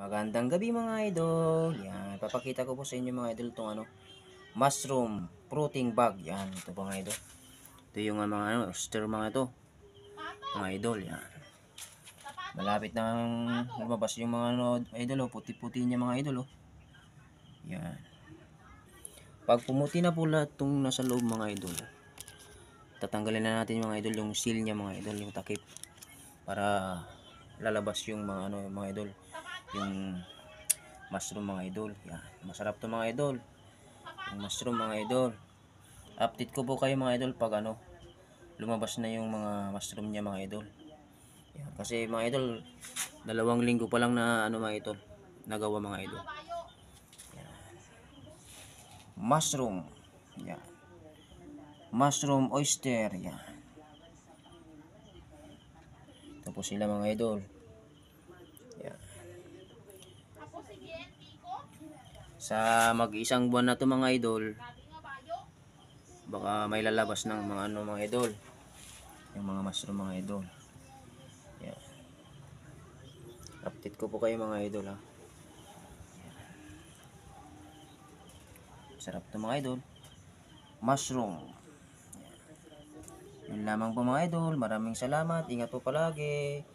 Magandang gabi mga idol. Yan, papakita ko po sa inyo mga idol tong mushroom fruiting bag. Yan, ito po mga idol. Ito yung mga oyster mga ito. Mga idol, yan. Malapit nang lumabas yung mga idol, puti-puti niya mga idol, oh. Yan. Pag pumuti na po lahat tong nasa loob mga idol, tatanggalin na natin mga idol yung seal niya mga idol, yung takip, para lalabas yung mga idol, yung mushroom mga idol. Yan, masarap to mga idol, yung mushroom mga idol. Update ko po kayo mga idol pag lumabas na yung mga mushroom niya mga idol. Yan, kasi mga idol, 2 linggo pa lang na mga idol nagawa mga idol. Yan. Mushroom. Yan. Mushroom oyster. Yan. Tapos sila mga idol. Yan. Sa mag-isang buwan na to mga idol, baka may lalabas ng mga mga idol, yung mga mushroom mga idol. Yan. Update ko po kayo mga idol, ha. Yan. Sarap to mga idol, mushroom. Yan. Yun lamang po mga idol, maraming salamat, ingat po palagi.